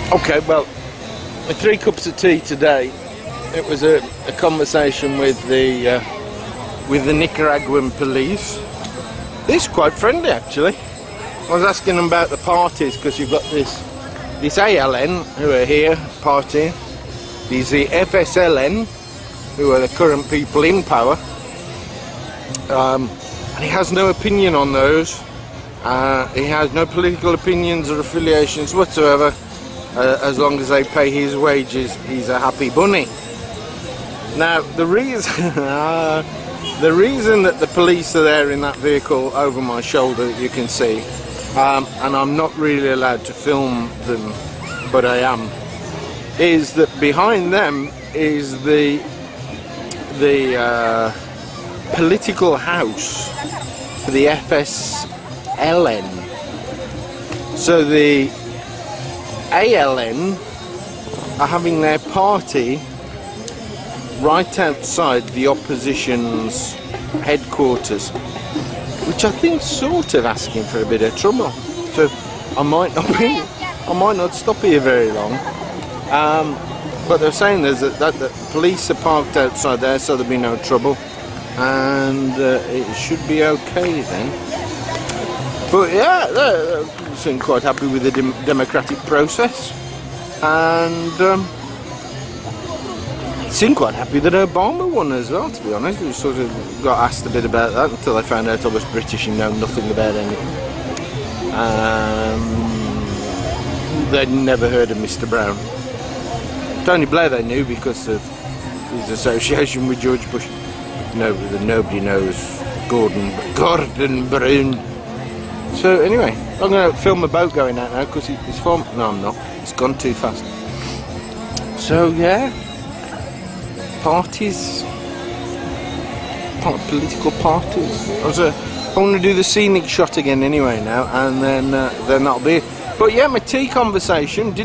Okay, well, with 3 cups of tea today, it was a conversation with the Nicaraguan police. It's quite friendly, actually. I was asking them about the parties, because you've got this ALN who are here partying. There's the FSLN, who are the current people in power. And he has no opinion on those. He has no political opinions or affiliations whatsoever. As long as they pay his wages, he's a happy bunny. Now, the reason that the police are there in that vehicle over my shoulder, you can see, and I'm not really allowed to film them, but I am, is that behind them is the political house for the FSLN. So the ALN are having their party right outside the opposition's headquarters, which I think sort of asking for a bit of trouble. So I might not stop here very long. But they're saying that the police are parked outside there, so there'll be no trouble, and it should be okay then. But yeah, they seem quite happy with the democratic process, and seem quite happy that Obama won as well, to be honest. We sort of got asked a bit about that until they found out I was British and know nothing about anything. They'd never heard of Mr. Brown. Tony Blair they knew because of his association with George Bush. Nobody knows Gordon Brown. So anyway, I'm going to film a boat going out now because it's fun. No, I'm not. It's gone too fast. So yeah, parties, political parties. I want to do the scenic shot again anyway now, and then that'll be it. But yeah, my tea conversation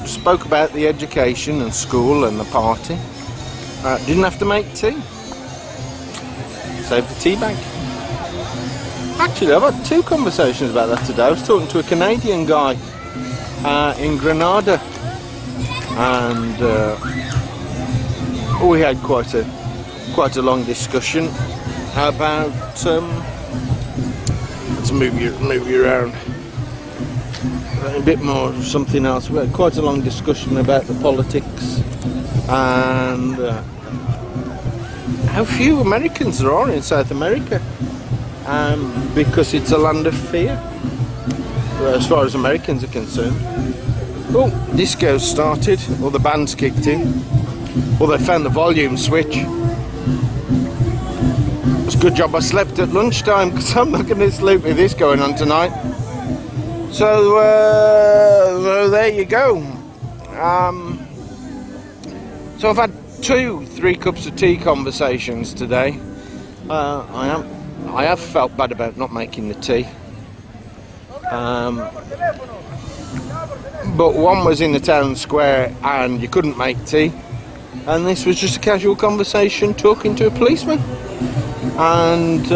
spoke about the education and school and the party. Didn't have to make tea. Saved the tea bag. Actually, I've had 2 conversations about that today. I was talking to a Canadian guy in Grenada, and we had quite a long discussion about. Let's move you around a bit more. Something else. We had quite a long discussion about the politics and how few Americans there are in South America. Because it's a land of fear, as far as Americans are concerned. Oh, disco's started, or the band's kicked in, or they found the volume switch. It's a good job I slept at lunchtime, because I'm not going to sleep with this going on tonight. So there you go. So I've had 3 cups of tea conversations today. I have felt bad about not making the tea, but one was in the town square and you couldn't make tea, and this was just a casual conversation talking to a policeman, and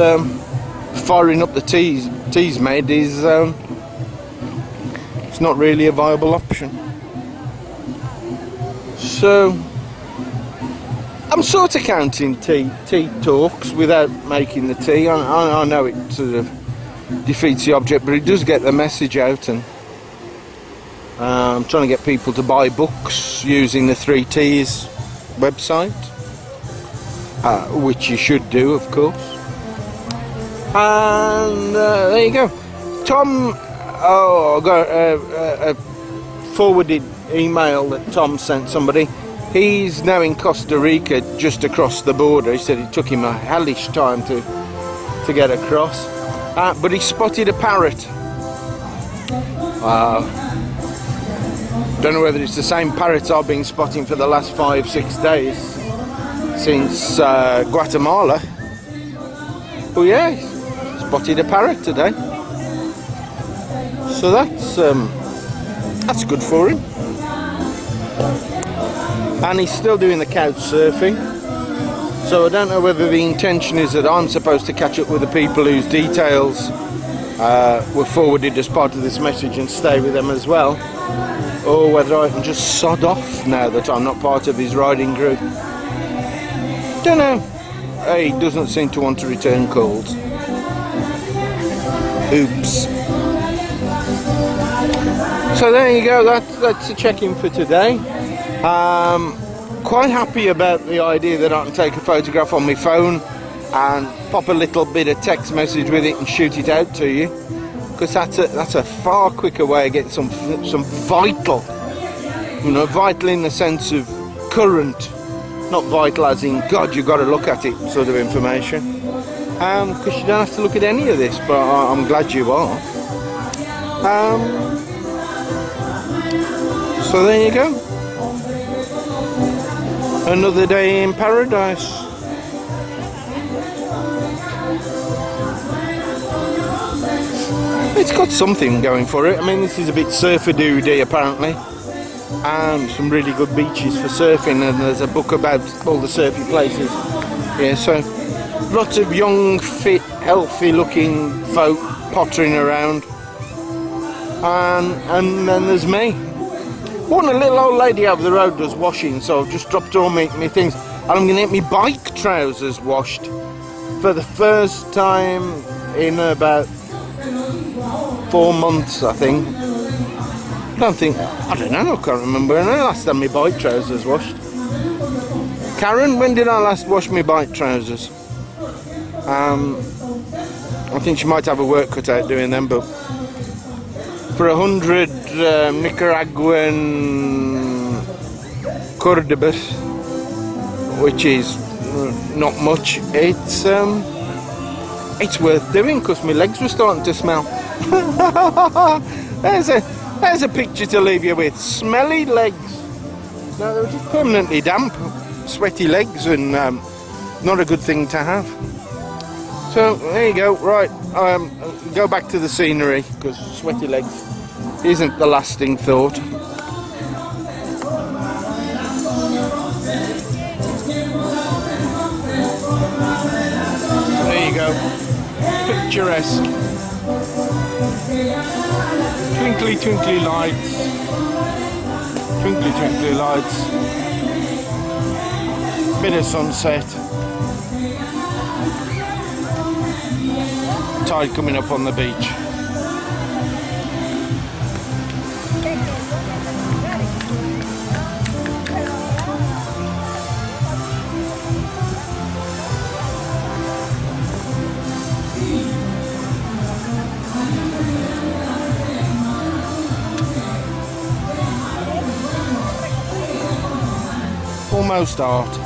firing up the teas made is it's not really a viable option. So I'm sort of counting tea talks without making the tea. I know it sort of defeats the object, but it does get the message out, and I'm trying to get people to buy books using the 3 T's website, which you should do, of course. And there you go. Tom, I got a forwarded email that Tom sent somebody. He's now in Costa Rica, just across the border. He said it took him a hellish time to get across. But he spotted a parrot. Don't know whether it's the same parrots I've been spotting for the last 5-6 days since Guatemala. But yeah, he spotted a parrot today. So that's good for him. And he's still doing the couch surfing, so I don't know whether the intention is that I'm supposed to catch up with the people whose details were forwarded as part of this message and stay with them as well, or whether I can just sod off now that I'm not part of his riding group. Don't know. He doesn't seem to want to return calls. Oops. So there you go, that's a check-in for today. Quite happy about the idea that I can take a photograph on my phone and pop a little bit of text message with it and shoot it out to you, because that's a far quicker way of getting some vital, you know, vital in the sense of current, not vital as in God you've got to look at it sort of information, because you don't have to look at any of this, but I'm glad you are. So there you go, another day in paradise. It's got something going for it. I mean, this is a bit surfer-doody apparently, and some really good beaches for surfing, and there's a book about all the surfy places. Yeah, so lots of young, fit, healthy looking folk pottering around, and then there's me. One, a little old lady over the road does washing, so I've just dropped all my things, and I'm going to get my bike trousers washed for the first time in about 4 months, I think. I don't know, I can't remember when I last had my bike trousers washed. Karen, when did I last wash my bike trousers? I think she might have a work cut out doing them, but for 100 Nicaraguan Cordobas, which is not much, it's worth doing because my legs were starting to smell. There's a picture to leave you with. Smelly legs. No, they were just permanently damp, sweaty legs, and not a good thing to have. So there you go. Right, go back to the scenery because sweaty legs isn't the lasting thought. There you go. Picturesque. Twinkly, twinkly lights. Twinkly, twinkly lights. Bit of sunset. Tide coming up on the beach. Almost art.